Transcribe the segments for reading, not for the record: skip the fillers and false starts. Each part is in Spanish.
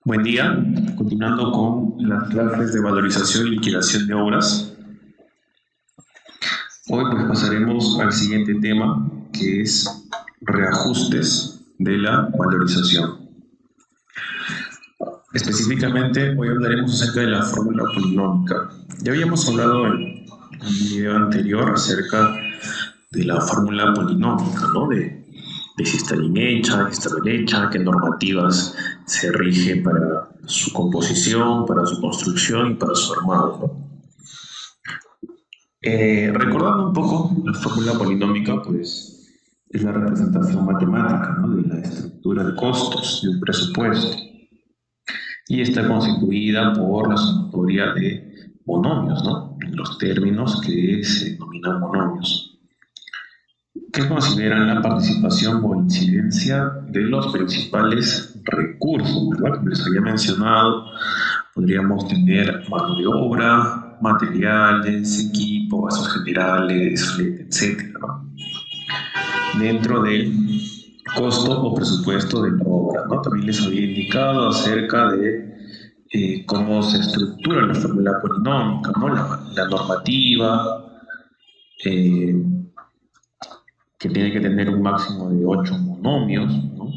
Buen día, continuando con las clases de valorización y liquidación de obras. Hoy pues pasaremos al siguiente tema, que es reajustes de la valorización. Específicamente, hoy hablaremos acerca de la fórmula polinómica. Ya habíamos hablado en un video anterior acerca de la fórmula polinómica, ¿no? De si está bien hecha, si está bien hecha, qué normativas se rigen para su composición, para su construcción y para su armado, ¿no? Recordando un poco la fórmula polinómica, pues es la representación matemática, ¿no? De la estructura de costos de un presupuesto y está constituida por la sumatoria de monomios, ¿no? Los términos que se denominan monomios, que consideran la participación o incidencia de los principales recursos, ¿verdad? Como les había mencionado, podríamos tener mano de obra, materiales, equipo, gastos generales, flete, etc., ¿no? Dentro del costo o presupuesto de la obra, ¿no? También les había indicado acerca de cómo se estructura la fórmula polinómica, ¿no? La normativa, eh, que tiene que tener un máximo de 8 monomios, ¿no?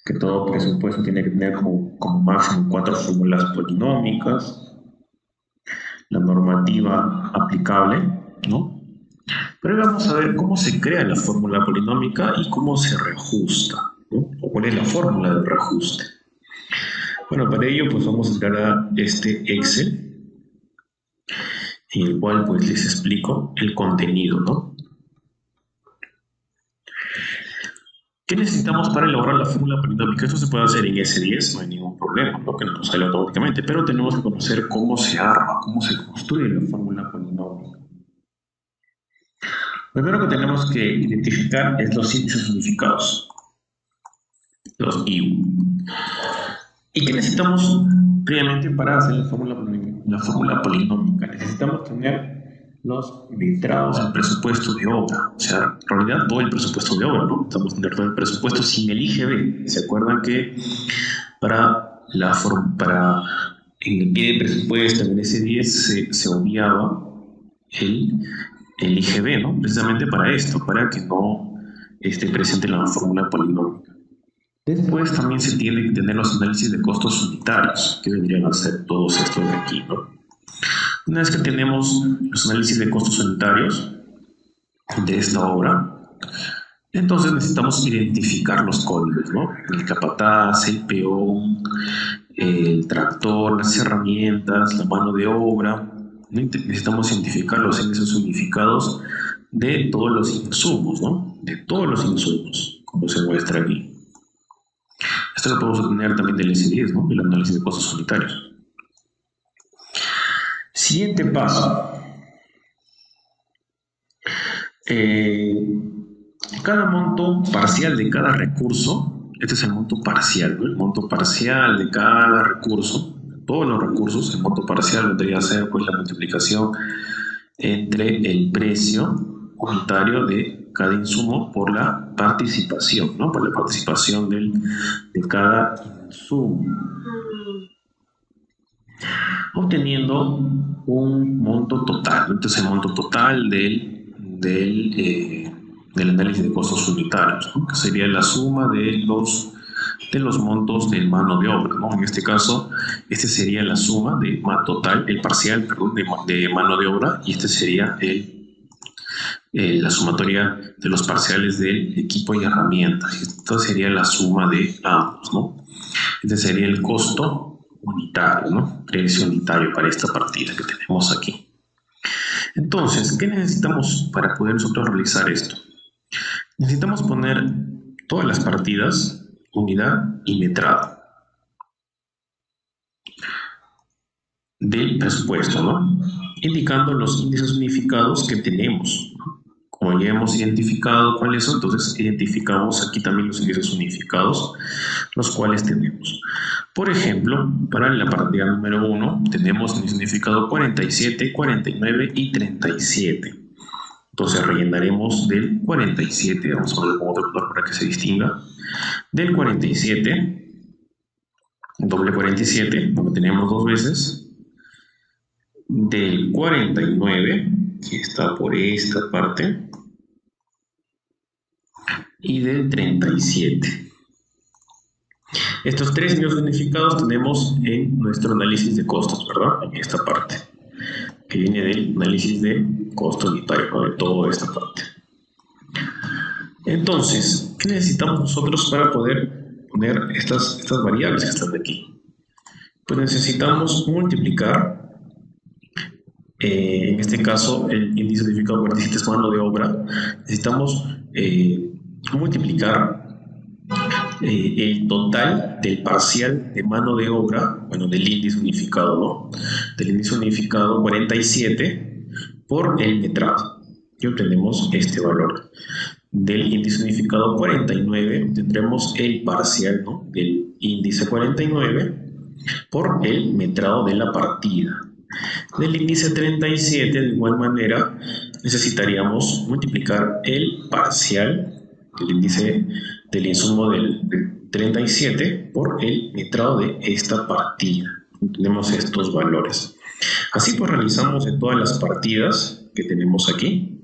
Que todo presupuesto tiene que tener como máximo 4 fórmulas polinómicas, la normativa aplicable, ¿no? Pero ahora vamos a ver cómo se crea la fórmula polinómica y cómo se reajusta, ¿no? O cuál es la fórmula del reajuste. Bueno, para ello pues vamos a entrar a este Excel, en el cual pues les explico el contenido, ¿no? ¿Qué necesitamos para elaborar la fórmula polinómica? Esto se puede hacer en S10, no hay ningún problema, ¿no? Que nos sale automáticamente, pero tenemos que conocer cómo se arma, cómo se construye la fórmula polinómica. Lo primero que tenemos que identificar es los índices unificados, los IU. ¿Y qué necesitamos previamente para hacer la fórmula polinómica? Necesitamos tener los letrados del presupuesto de obra, o sea, en realidad todo el presupuesto de obra, ¿no? Estamos tener todo el presupuesto sin el IGB. ¿Se acuerdan que en el pie de presupuesto, en el S10, se obviaba el IGB, ¿no? Precisamente para esto, para que no esté presente la fórmula polinómica. Después también se tiene que tener los análisis de costos unitarios, que vendrían a ser todos estos de aquí, ¿no? Una vez que tenemos los análisis de costos unitarios de esta obra, entonces necesitamos identificar los códigos, ¿no? El capataz, el peón, el tractor, las herramientas, la mano de obra. Necesitamos identificar los índices unificados de todos los insumos, ¿no? De todos los insumos, como se muestra aquí. Esto lo podemos obtener también del S10, ¿no? El análisis de costos unitarios. Siguiente paso. Cada monto parcial de cada recurso, este es el monto parcial, ¿no? El monto parcial de cada recurso, todos los recursos, el monto parcial vendría a ser pues la multiplicación entre el precio unitario de cada insumo por la participación, ¿no? Por la participación de cada insumo, obteniendo un monto total. Entonces el monto total del análisis de costos unitarios, ¿no? Que sería la suma de los montos de mano de obra, ¿no? En este caso, este sería la suma de total, el parcial, perdón, de mano de obra, y este sería la sumatoria de los parciales del equipo y herramientas. Esto sería la suma de ambos, ¿no? Este sería el costo unitario, ¿no? Precio unitario para esta partida que tenemos aquí. Entonces, ¿qué necesitamos para poder nosotros realizar esto? Necesitamos poner todas las partidas, unidad y metrado del presupuesto, ¿no? Indicando los índices unificados que tenemos, ¿no? Como ya hemos identificado cuáles son, entonces identificamos aquí también los índices unificados, los cuales tenemos. Por ejemplo, para la partida número 1 tenemos el significado 47, 49 y 37. Entonces rellenaremos del 47, vamos a poner con otro color para que se distinga. Del 47 doble 47, donde tenemos dos veces, del 49, que está por esta parte, y del 37. Estos tres mismos significados tenemos en nuestro análisis de costos, ¿verdad? En esta parte, que viene del análisis de costo unitario, ¿no? De toda esta parte. Entonces, ¿qué necesitamos nosotros para poder poner estas variables que están aquí? Pues necesitamos multiplicar, en este caso el índice unificado 47 es mano de obra, necesitamos multiplicar el total del parcial de mano de obra, bueno, del índice unificado, ¿no? Del índice unificado 47 por el metrado. Y obtenemos este valor. Del índice unificado 49 tendremos el parcial, ¿no? Del índice 49 por el metrado de la partida. Del índice 37, de igual manera, necesitaríamos multiplicar el parcial del índice del insumo del 37 por el metrado de esta partida. Tenemos estos valores. Así pues realizamos en todas las partidas que tenemos aquí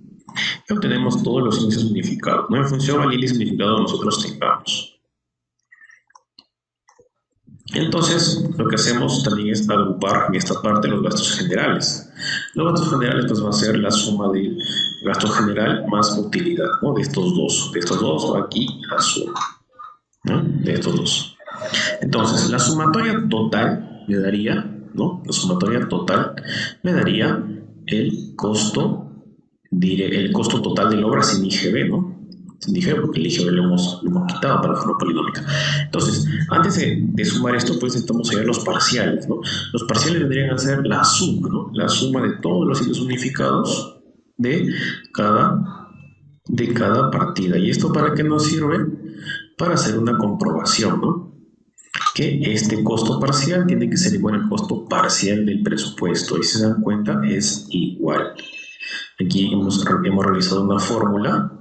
y obtenemos todos los índices unificados, ¿no? En función al índice unificado que nosotros tengamos. Entonces, lo que hacemos también es agrupar en esta parte los gastos generales. Los gastos generales pues va a ser la suma del gasto general más utilidad, ¿no? De estos dos. De estos dos va aquí la suma, ¿no? De estos dos. Entonces, la sumatoria total me daría, ¿no? La sumatoria total me daría el costo total de la obra sin IGB, ¿no? Sin IGB, porque el IGB lo hemos quitado para la forma polinómica. Entonces, antes de sumar esto, pues necesitamos hallar los parciales, ¿no? Los parciales vendrían a ser la suma, ¿no? La suma de todos los índices unificados de cada partida. ¿Y esto para qué nos sirve? Para hacer una comprobación, ¿no? Que este costo parcial tiene que ser igual al costo parcial del presupuesto. Y si se dan cuenta, es igual. Aquí hemos realizado una fórmula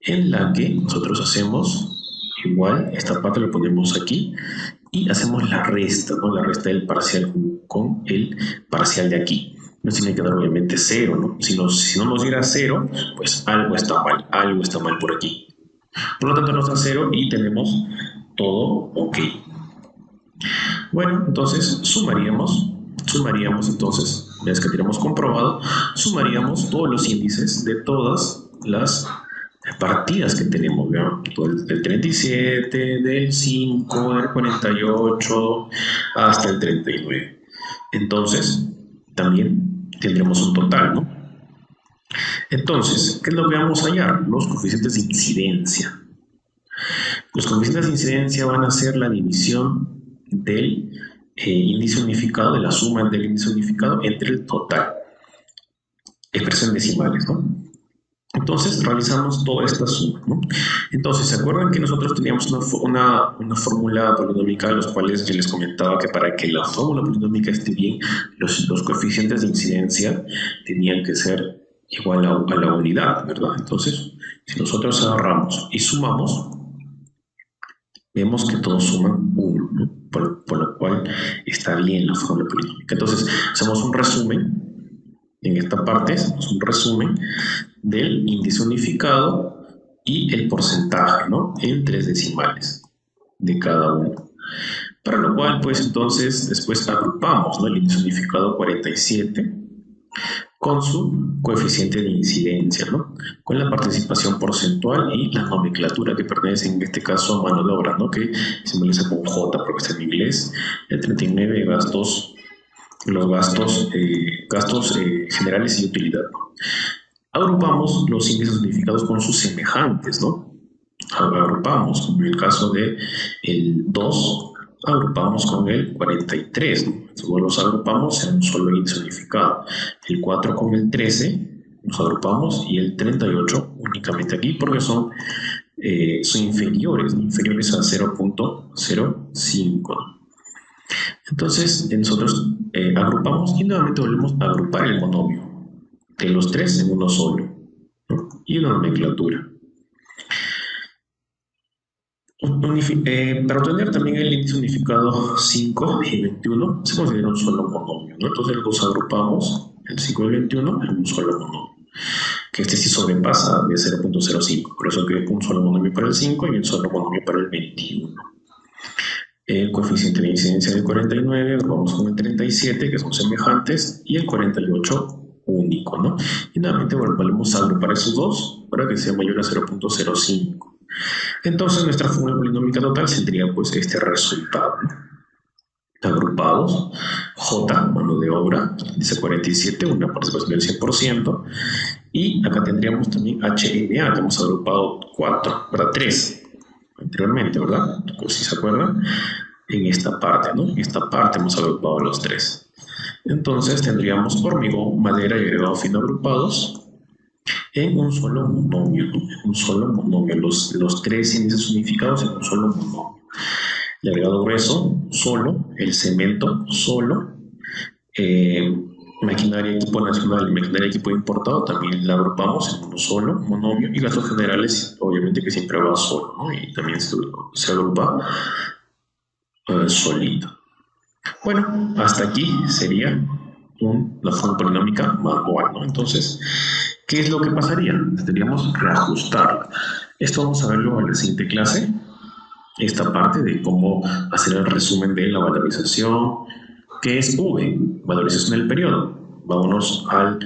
en la que nosotros hacemos igual, esta parte lo ponemos aquí y hacemos la resta, ¿no? La resta del parcial con el parcial de aquí. Nos tiene que dar obviamente 0, ¿no? Si no nos diera 0, pues algo está mal por aquí. Por lo tanto nos da 0 y tenemos todo ok. Bueno, entonces sumaríamos entonces, ya es que tenemos comprobado, sumaríamos todos los índices de todas las partidas que tenemos, ¿vean? Del 37, del 5, del 48 hasta el 39. Entonces, también tendremos un total, ¿no? Entonces, ¿qué es lo que vamos a hallar? Los coeficientes de incidencia. Los coeficientes de incidencia van a ser la división del índice unificado, de la suma del índice unificado entre el total. Expresión decimales, ¿no? Entonces realizamos toda esta suma, ¿no? Entonces, ¿se acuerdan que nosotros teníamos una fórmula polinómica, los cuales yo les comentaba que para que la fórmula polinómica esté bien, los coeficientes de incidencia tenían que ser igual a la unidad, ¿verdad? Entonces, si nosotros agarramos y sumamos, vemos que todos suman 1, ¿no? Por lo cual está bien la fórmula polinómica. Entonces, hacemos un resumen, en esta parte hacemos un resumen del índice unificado y el porcentaje, ¿no? En 3 decimales de cada uno. Para lo cual, pues entonces, después agrupamos, ¿no? El índice unificado 47 con su coeficiente de incidencia, ¿no? Con la participación porcentual y la nomenclatura que pertenece en este caso a mano de obra, ¿no? Que se simboliza con J porque está en inglés. El 39 los gastos generales y utilidad, ¿no? Agrupamos los índices unificados con sus semejantes, ¿no? Agrupamos, como en el caso de el 2, agrupamos con el 43, ¿no? Luego los agrupamos en un solo índice unificado. El 4 con el 13 los agrupamos y el 38 únicamente aquí porque son inferiores, ¿no? Inferiores a 0.05. Entonces nosotros agrupamos y nuevamente volvemos a agrupar el monomio de los tres en uno solo, ¿no? Y una nomenclatura. Para obtener también el índice unificado 5 y 21 se considera un solo monomio, ¿no? Entonces los agrupamos, el 5 y el 21, en un solo monomio, que este sí sobrepasa de 0.05, por eso que un solo monomio para el 5 y un solo monomio para el 21. El coeficiente de incidencia del 49, vamos con el 37, que son semejantes, y el 48 único, ¿no? Y nuevamente volvemos a agrupar esos dos para que sea mayor a 0.05. Entonces nuestra fórmula polinómica total tendría pues este resultado, ¿no? Agrupados, J, mano de obra, dice 47, una participación del 100%, y acá tendríamos también HNA, que hemos agrupado 4, para 3 anteriormente, ¿verdad? Pues si se acuerdan, en esta parte, ¿no? En esta parte hemos agrupado los 3. Entonces tendríamos hormigón, madera y agregado fino agrupados en un solo monomio, ¿no? Un solo monomio, los 3 índices unificados en un solo monomio. El agregado grueso, solo, el cemento, solo, maquinaria, equipo nacional y maquinaria, equipo importado, también la agrupamos en uno solo, monomio, y gastos generales, obviamente que siempre va solo, ¿no? Y también se agrupa solito. Bueno, hasta aquí sería la forma polinómica manual, ¿no? Entonces, ¿qué es lo que pasaría? Tendríamos que reajustarla. Esto vamos a verlo en la siguiente clase, esta parte de cómo hacer el resumen de la valorización, que es V, valorización del periodo. Vámonos a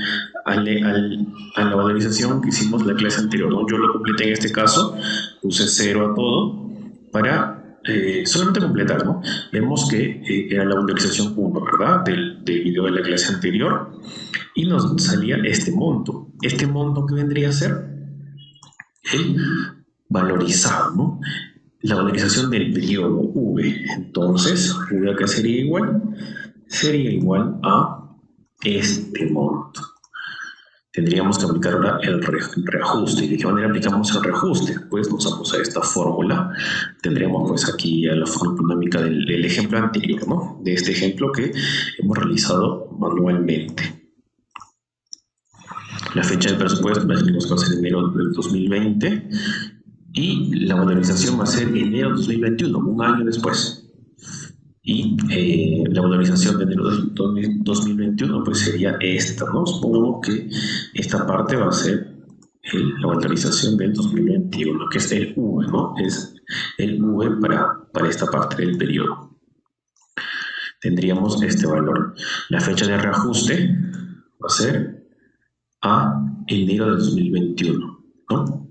la valorización que hicimos en la clase anterior, ¿no? Yo lo completé en este caso, puse 0 a todo para solamente completar, ¿no? Vemos que era la valorización 1, ¿verdad? Del video de la clase anterior, y nos salía este monto. Este monto que vendría a ser el valorizado, ¿no? La valorización del periodo V. Entonces, V acá sería igual a este monto. Tendríamos que aplicar ahora el reajuste. ¿Y de qué manera aplicamos el reajuste? Pues nos vamos a esta fórmula. Tendríamos pues aquí ya la fórmula polinómica del ejemplo anterior, ¿no? De este ejemplo que hemos realizado manualmente. La fecha del presupuesto, imaginemos que va a ser enero del 2020. Y la valorización va a ser enero de 2021, un año después. Y la valorización de enero de 2021 pues sería esta, ¿no? Supongamos que esta parte va a ser la valorización del 2021, que es el V, ¿no? Es el V para esta parte del periodo. Tendríamos este valor. La fecha de reajuste va a ser a enero del 2021, ¿no?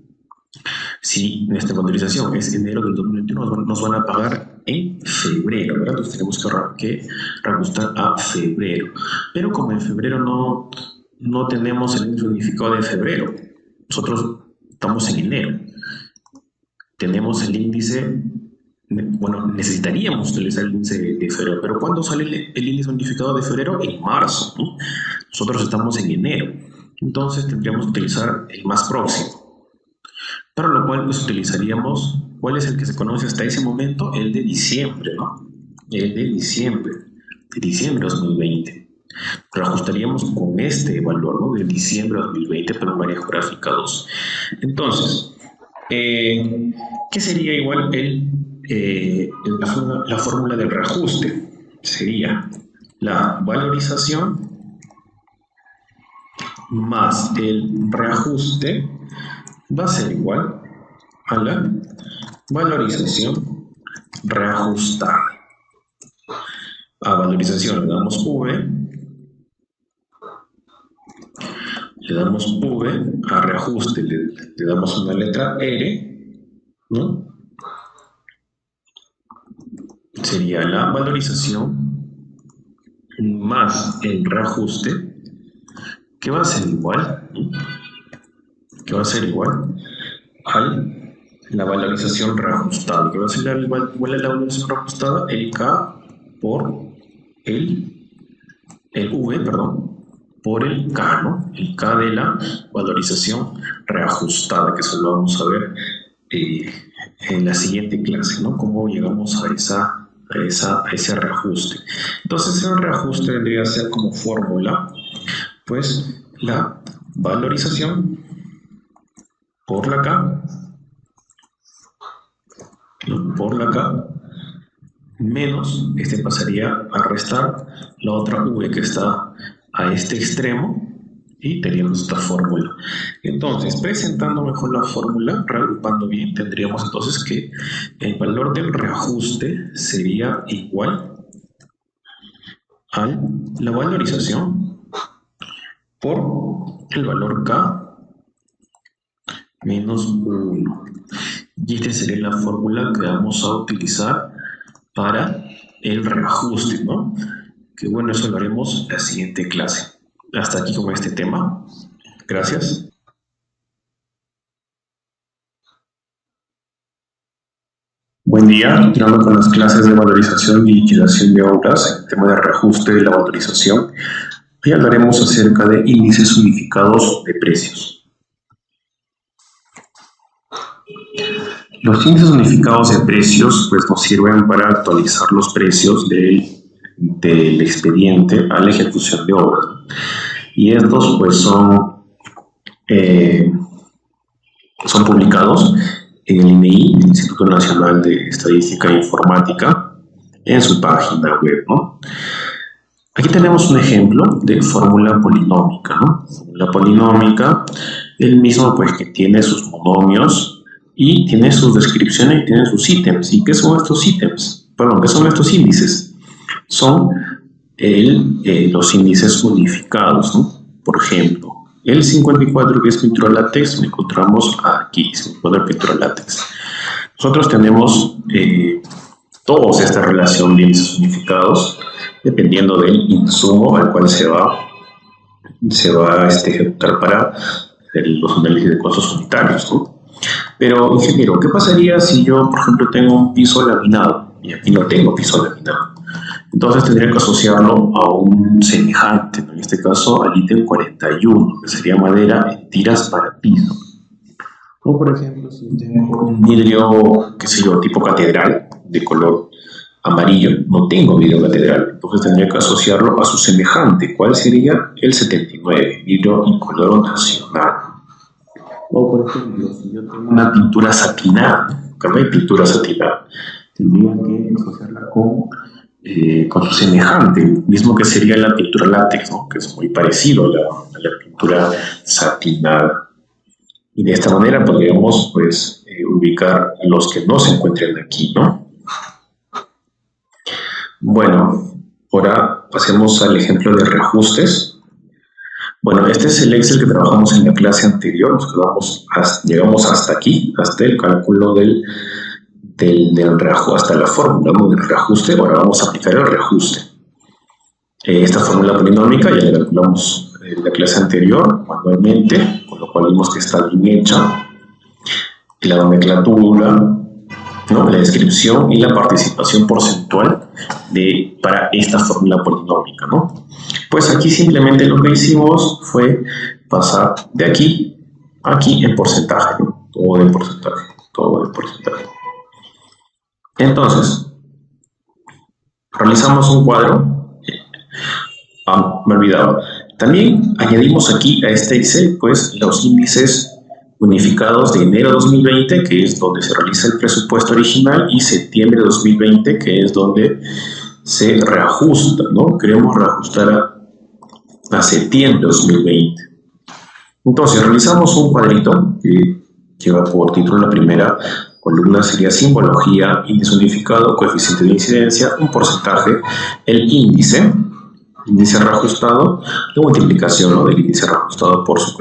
Si nuestra valorización es enero del 2021, nos van a pagar en febrero, ¿verdad? Entonces tenemos que reajustar a febrero. Pero como en febrero no tenemos el índice unificado de febrero, nosotros estamos en enero. Tenemos el índice, bueno, necesitaríamos utilizar el índice de febrero, pero ¿cuándo sale el índice unificado de febrero? En marzo, ¿no? Nosotros estamos en enero. Entonces tendríamos que utilizar el más próximo. Para lo cual pues utilizaríamos, ¿cuál es el que se conoce hasta ese momento? El de diciembre, ¿no? El de diciembre 2020. Reajustaríamos con este valor, ¿no? De diciembre 2020, pero en área geográfica 2. Entonces, ¿qué sería igual la fórmula del reajuste? Sería la valorización más el reajuste va a ser igual a la valorización reajustada. A valorización le damos V, a reajuste le damos una letra R, ¿no? Sería la valorización más el reajuste, que va a ser igual, ¿no? Que va a ser igual a la valorización reajustada. Que va a ser igual a la valorización reajustada, el K por el V, perdón, por el K, ¿no? El K de la valorización reajustada, que eso lo vamos a ver en la siguiente clase, ¿no? Cómo llegamos a ese reajuste. Entonces, el reajuste vendría a ser como fórmula, pues, la valorización por la K ¿no? Por la K, menos, este pasaría a restar la otra V que está a este extremo y teníamos esta fórmula. Entonces, presentando mejor la fórmula, reagrupando bien, tendríamos entonces que el valor del reajuste sería igual a la valorización por el valor K menos 1. Y esta sería la fórmula que vamos a utilizar para el reajuste, ¿no? Que bueno, eso lo haremos en la siguiente clase. Hasta aquí con este tema. Gracias. Buen día, continuando con las clases de valorización y liquidación de obras, el tema de reajuste de la valorización. Hoy hablaremos acerca de índices unificados de precios. Los índices unificados de precios pues, nos sirven para actualizar los precios del expediente a la ejecución de obras. Y estos pues son publicados en el INEI, el Instituto Nacional de Estadística e Informática, en su página web, ¿no? Aquí tenemos un ejemplo de fórmula polinómica, ¿no? Fórmula polinómica, el mismo pues que tiene sus monomios y tiene sus descripciones y tiene sus ítems. ¿Y qué son estos ítems? Perdón, ¿qué son estos índices? Son los índices unificados, ¿no? Por ejemplo, el 54 que es pintura látex, lo encontramos aquí, 54 pintura látex. Nosotros tenemos todos esta relación de índices unificados dependiendo del insumo al cual se va a ejecutar para los análisis de costos unitarios, ¿no? Pero, ingeniero, ¿qué pasaría si yo, por ejemplo, tengo un piso laminado y aquí no tengo piso laminado? Entonces tendría que asociarlo a un semejante, ¿no? En este caso al ítem 41, que sería madera en tiras para piso. O por ejemplo, si tengo un vidrio, qué sé yo, tipo catedral, de color amarillo, no tengo vidrio catedral, entonces tendría que asociarlo a su semejante, ¿cuál sería? El 79, vidrio incoloro nacional. O por ejemplo, si yo tengo una pintura satinada, que no hay pintura satinada, tendría que asociarla con su semejante, mismo que sería la pintura látex, ¿no? Que es muy parecido a la pintura satinada. Y de esta manera podríamos pues, ubicar los que no se encuentran aquí, ¿no? Bueno, ahora pasemos al ejemplo de reajustes. Bueno, este es el Excel que trabajamos en la clase anterior, llegamos hasta aquí, hasta el cálculo del reajuste, hasta la fórmula, ¿no? Del reajuste. Ahora vamos a aplicar el reajuste. Esta fórmula polinómica ya la calculamos en la clase anterior manualmente, con lo cual vimos que está bien hecha. La nomenclatura, ¿no? La descripción y la participación porcentual para esta fórmula polinómica, ¿no? Pues aquí simplemente lo que hicimos fue pasar de aquí a aquí en porcentaje, ¿no? Todo el porcentaje. Entonces, realizamos un cuadro. Me he olvidado. También añadimos aquí a este Excel pues los índices unificados de enero de 2020, que es donde se realiza el presupuesto original, y septiembre de 2020, que es donde se reajusta, ¿no? Queremos reajustar a septiembre de 2020. Entonces, realizamos un cuadrito que lleva por título la primera columna sería simbología, índice unificado, coeficiente de incidencia, un porcentaje, el índice reajustado, la multiplicación, ¿no? Del índice reajustado por su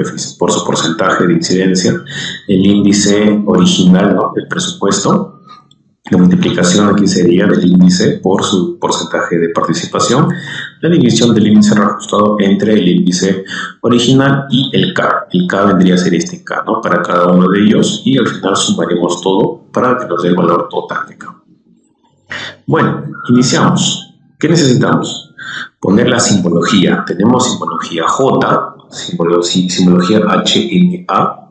porcentaje de incidencia, el índice original, ¿no? Del presupuesto, la multiplicación aquí sería del índice por su porcentaje de participación, la división del índice reajustado entre el índice original y el K. El K vendría a ser este K, ¿no? Para cada uno de ellos, y al final sumaremos todo para que nos dé el valor total de K. Bueno, iniciamos. ¿Qué necesitamos? Poner la simbología. Tenemos simbología J, simbología HMA,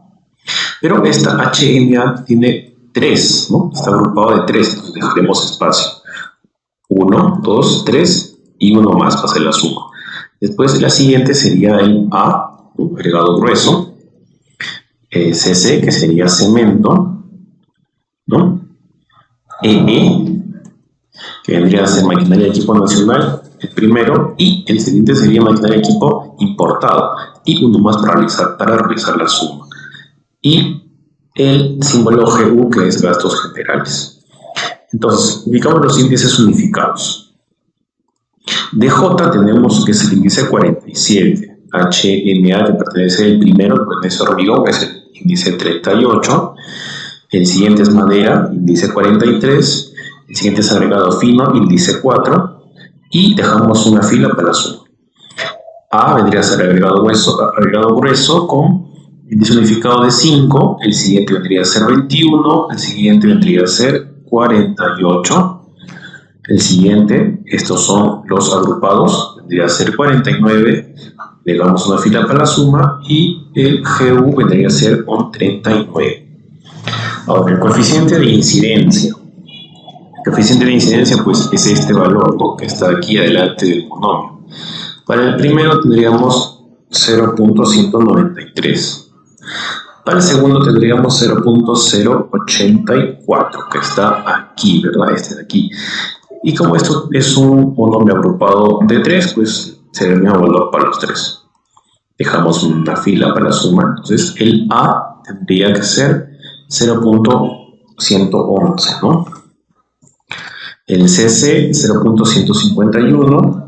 pero esta HMA tiene 3, ¿no? Está agrupado de 3, entonces dejaremos espacio. 1, 2, 3 y uno más para hacer la suma. Después la siguiente sería el A, ¿no? Agregado grueso, CC, que sería cemento, ¿no? EE, que vendría a ser maquinaria de equipo nacional, el primero, y el siguiente sería maquinaria de equipo importado, y uno más para realizar la suma. Y el símbolo GU, que es gastos generales. Entonces, ubicamos los índices unificados. DJ tenemos que es el índice 47, HMA, que pertenece al primero, que pertenece a hormigón, es el índice 38, el siguiente es madera, índice 43, el siguiente es agregado fino, índice 4, y dejamos una fila para la suma. A vendría a ser agregado grueso con índice unificado de 5, el siguiente vendría a ser 21, el siguiente vendría a ser 48, el siguiente, estos son los agrupados, vendría a ser 49, le damos una fila para la suma y el GU vendría a ser un 39. Ahora, el coeficiente de incidencia. El coeficiente de incidencia pues es este valor, ¿no?, que está aquí adelante del monomio. Para el primero tendríamos 0.193. Para el segundo tendríamos 0.084, que está aquí, ¿verdad? Este de aquí. Y como esto es un monomio agrupado de 3, pues será el mismo valor para los 3. Dejamos una fila para la suma. Entonces el A tendría que ser 0.111, ¿no? El CC 0.151.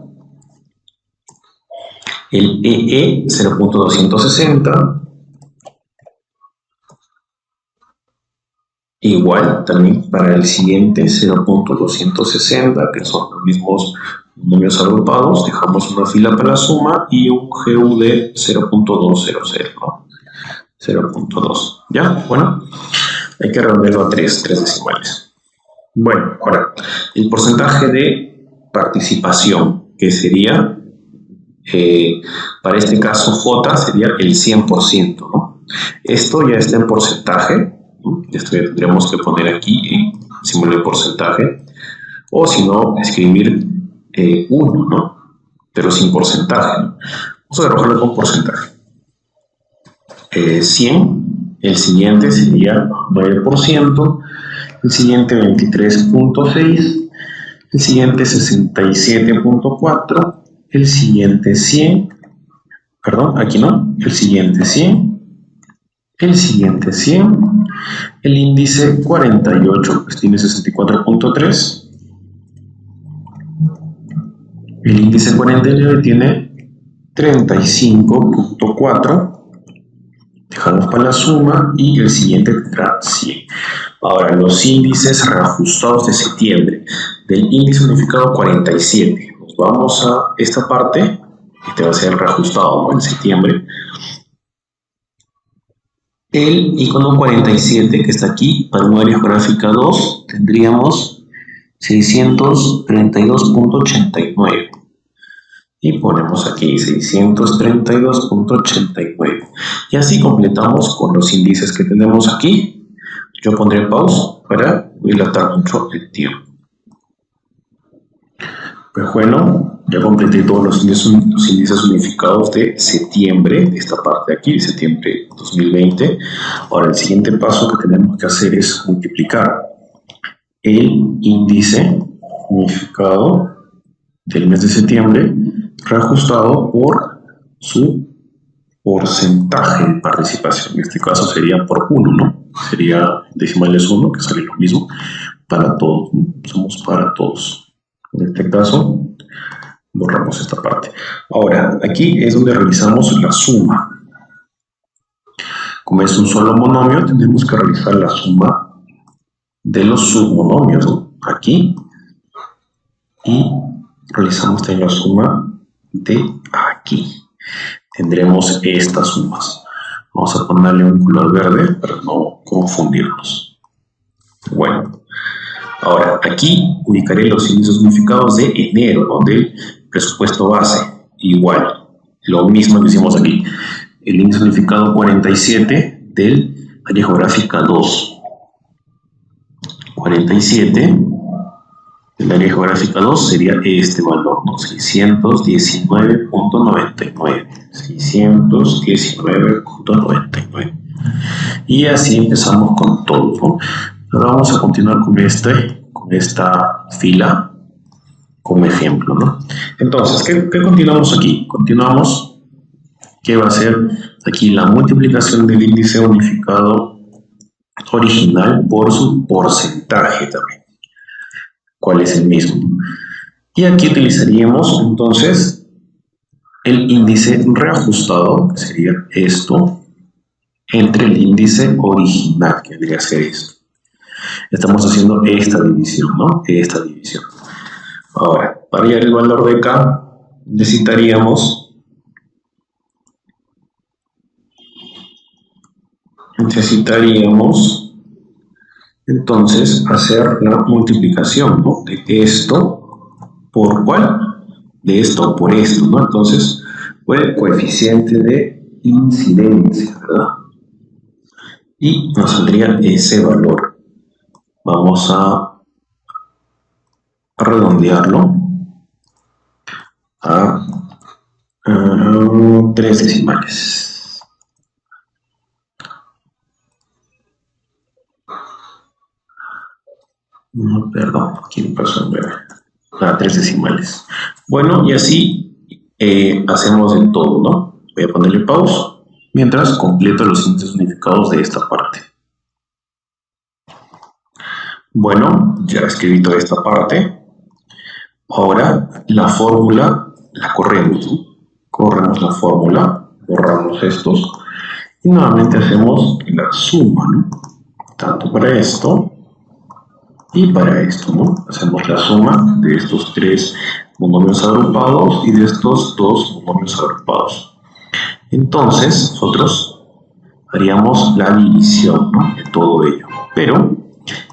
El EE 0.260. Igual también para el siguiente 0.260, que son los mismos monomios agrupados, dejamos una fila para la suma y un GU de 0.200, ¿no? 0.2, ¿ya? Bueno, hay que redondearlo a 3 decimales. Bueno, ahora, el porcentaje de participación, que sería, para este caso J, sería el 100%, ¿no? Esto ya está en porcentaje. Esto ya tendremos que poner aquí en símbolo de porcentaje, o si no, escribir 1, ¿no? Pero sin porcentaje, ¿no? Vamos a trabajarlo con porcentaje. 100, el siguiente sería 9%, el siguiente 23.6, el siguiente 67.4, el siguiente 100, perdón, aquí no, el siguiente 100, el siguiente 100, el índice 48 pues tiene 64.3, el índice 49 tiene 35.4, dejamos para la suma y el siguiente tendrá 100. Ahora, los índices reajustados de septiembre, del índice unificado 47, nos vamos a esta parte, este va a ser el reajustado, ¿no?, en septiembre. El icono 47 que está aquí, para un área geográfica 2, tendríamos 632.89. Y ponemos aquí 632.89. Y así completamos con los índices que tenemos aquí. Yo pondré pausa para dilatar mucho el tiempo. Pues bueno, ya completé todos los índices unificados de septiembre, de esta parte de aquí, de septiembre 2020. Ahora, el siguiente paso que tenemos que hacer es multiplicar el índice unificado del mes de septiembre reajustado por su porcentaje de participación. En este caso sería por 1, ¿no? Sería decimales 1, que sale lo mismo para todos, ¿no? Somos para todos. En este caso, borramos esta parte. Ahora, aquí es donde realizamos la suma. Como es un solo monomio, tenemos que realizar la suma de los submonomios, ¿no?, aquí. Y realizamos también la suma de aquí. Tendremos estas sumas. Vamos a ponerle un color verde para no confundirnos. Bueno. Ahora, aquí ubicaré los índices unificados de enero, ¿no?, del presupuesto base. Igual, lo mismo que hicimos aquí. El índice unificado 47 del área geográfica 2. 47 del área geográfica 2 sería este valor, ¿no?, 619.99. 619.99. Y así empezamos con todo, ¿no? Ahora vamos a continuar con este con esta fila como ejemplo, ¿no? Entonces, ¿qué continuamos aquí? Continuamos que va a ser aquí la multiplicación del índice unificado original por su porcentaje también. ¿Cuál es el mismo? Y aquí utilizaríamos entonces el índice reajustado, que sería esto, entre el índice original, que debería ser esto. Estamos haciendo esta división, ¿no? Esta división. Ahora, para hallar el valor de K, necesitaríamos entonces hacer la multiplicación, ¿no? De esto por ¿cuál? De esto por esto, ¿no? Entonces, por el coeficiente de incidencia, ¿verdad? Y nos saldría ese valor. Vamos a redondearlo a 3 decimales. No, perdón, aquí me pasó en breve. A 3 decimales. Bueno, y así hacemos el todo, ¿no? Voy a ponerle pausa mientras completo los índices unificados de esta parte. Bueno, ya he escrito esta parte. Ahora la fórmula la corremos, ¿no? Corremos la fórmula, borramos estos y nuevamente hacemos la suma, ¿no? Tanto para esto y para esto, ¿no? Hacemos la suma de estos 3 monomios agrupados y de estos 2 monomios agrupados. Entonces, nosotros haríamos la división, ¿no? De todo ello. Pero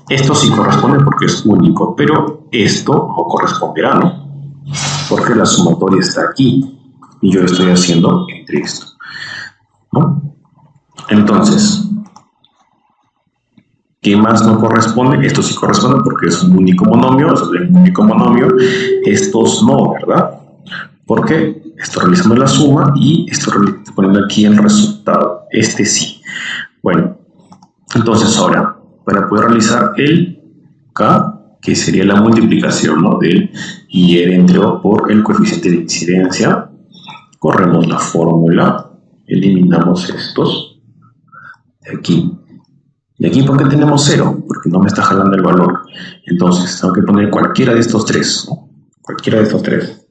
esto sí corresponde porque es único, pero esto no corresponderá, ¿no? Porque la sumatoria está aquí y yo estoy haciendo entre esto, ¿no? Entonces, ¿qué más no corresponde? Esto sí corresponde porque es un único monomio, estos no, ¿verdad? Porque estoy realizando la suma y estoy poniendo aquí el resultado, este sí. Bueno, entonces ahora, para poder realizar el K, que sería la multiplicación, ¿no? Del IR entre O por el coeficiente de incidencia, corremos la fórmula, eliminamos estos de aquí. Y aquí, ¿por qué tenemos 0? Porque no me está jalando el valor. Entonces, tengo que poner cualquiera de estos 3, ¿no? Cualquiera de estos 3.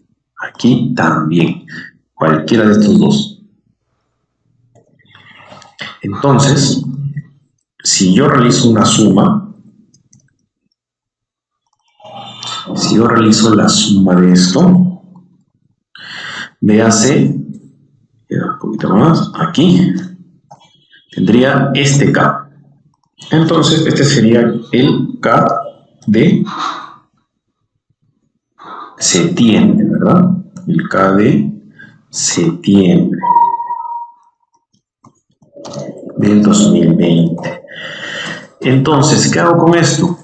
Aquí también. Cualquiera de estos 2. Entonces, si yo realizo una suma, si yo realizo la suma de esto, véase, un poquito más, aquí, tendría este K. Entonces, este sería el K de septiembre, ¿verdad? El K de septiembre del 2020. Entonces, ¿qué hago con esto?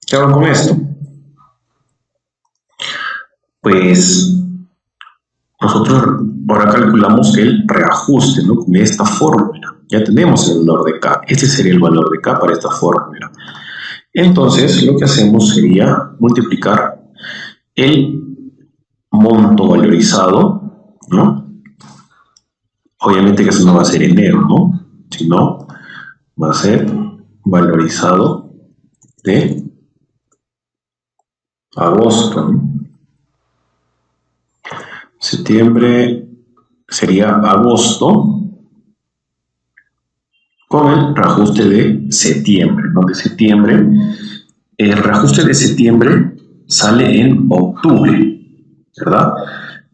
¿Qué hago con esto? Pues nosotros ahora calculamos el reajuste, ¿no? Con esta fórmula. Ya tenemos el valor de K. Este sería el valor de K para esta fórmula. Entonces, lo que hacemos sería multiplicar el monto valorizado, ¿no? Obviamente que eso no va a ser enero, ¿no? Sino va a ser valorizado de agosto, ¿no? Septiembre sería agosto con el reajuste de septiembre, ¿no? De septiembre, el reajuste de septiembre sale en octubre, ¿verdad?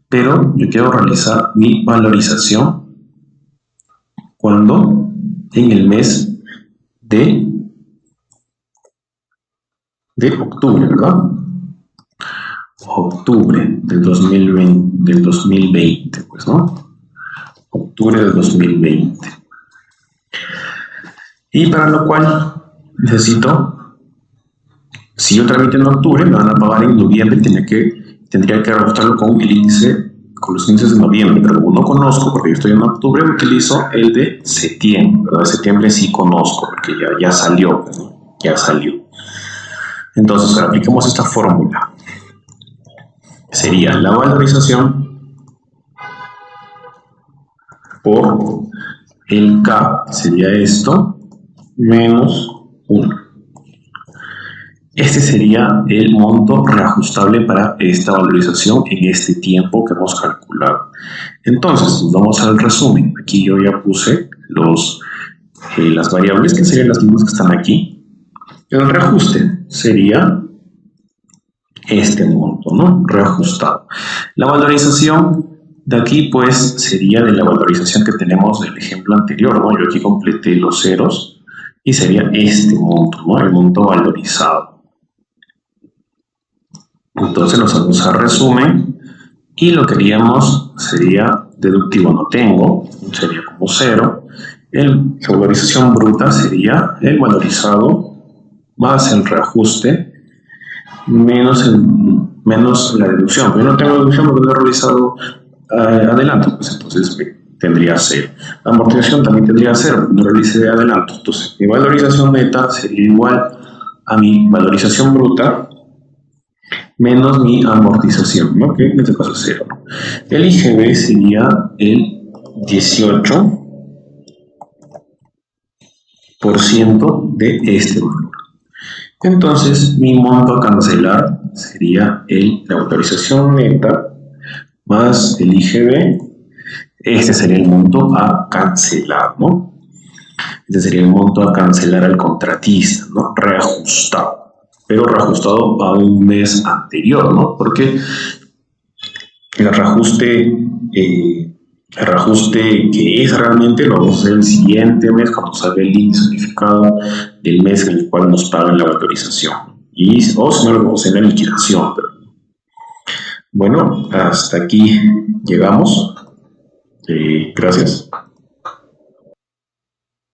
Pero yo quiero realizar mi valorización cuando en el mes de octubre, ¿verdad? Octubre del 2020, pues, ¿no? Octubre del 2020. Y para lo cual necesito, si yo tramito en octubre, me van a pagar en noviembre, tendría que reajustarlo con el índice, con los índices de noviembre, pero como no conozco, porque yo estoy en octubre, utilizo el de septiembre, ¿verdad? De septiembre sí conozco, porque ya salió, ¿no? Ya salió. Entonces, apliquemos esta fórmula. Sería la valorización por el K, sería esto, menos 1. Este sería el monto reajustable para esta valorización en este tiempo que hemos calculado. Entonces, nos vamos al resumen. Aquí yo ya puse las variables, que serían las mismas que están aquí. El reajuste sería este monto, ¿no? Reajustado. La valorización de aquí, pues, sería de la valorización que tenemos del ejemplo anterior, ¿no? Yo aquí completé los ceros y sería este monto, ¿no? El monto valorizado. Entonces nos vamos a resumen y lo que haríamos sería deductivo no tengo, sería como 0. La valorización bruta sería el valorizado más el reajuste menos la deducción. Yo no tengo deducción porque no he realizado adelanto, pues entonces tendría 0. La amortización también tendría 0 porque no realicé adelanto. Entonces mi valorización neta sería igual a mi valorización bruta menos mi amortización, ¿no? Que en este caso es 0. El IGB sería el 18% de este valor. Entonces, mi monto a cancelar sería la valorización neta más el IGB. Este sería el monto a cancelar, ¿no? Este sería el monto a cancelar al contratista, ¿no? Reajustado. Pero reajustado a un mes anterior, ¿no? Porque el reajuste que es realmente lo vamos a hacer el siguiente mes cuando salga el índice unificado del mes en el cual nos pagan la valorización. O si no, lo vamos a hacer en la liquidación. Pero, bueno, hasta aquí llegamos. Gracias.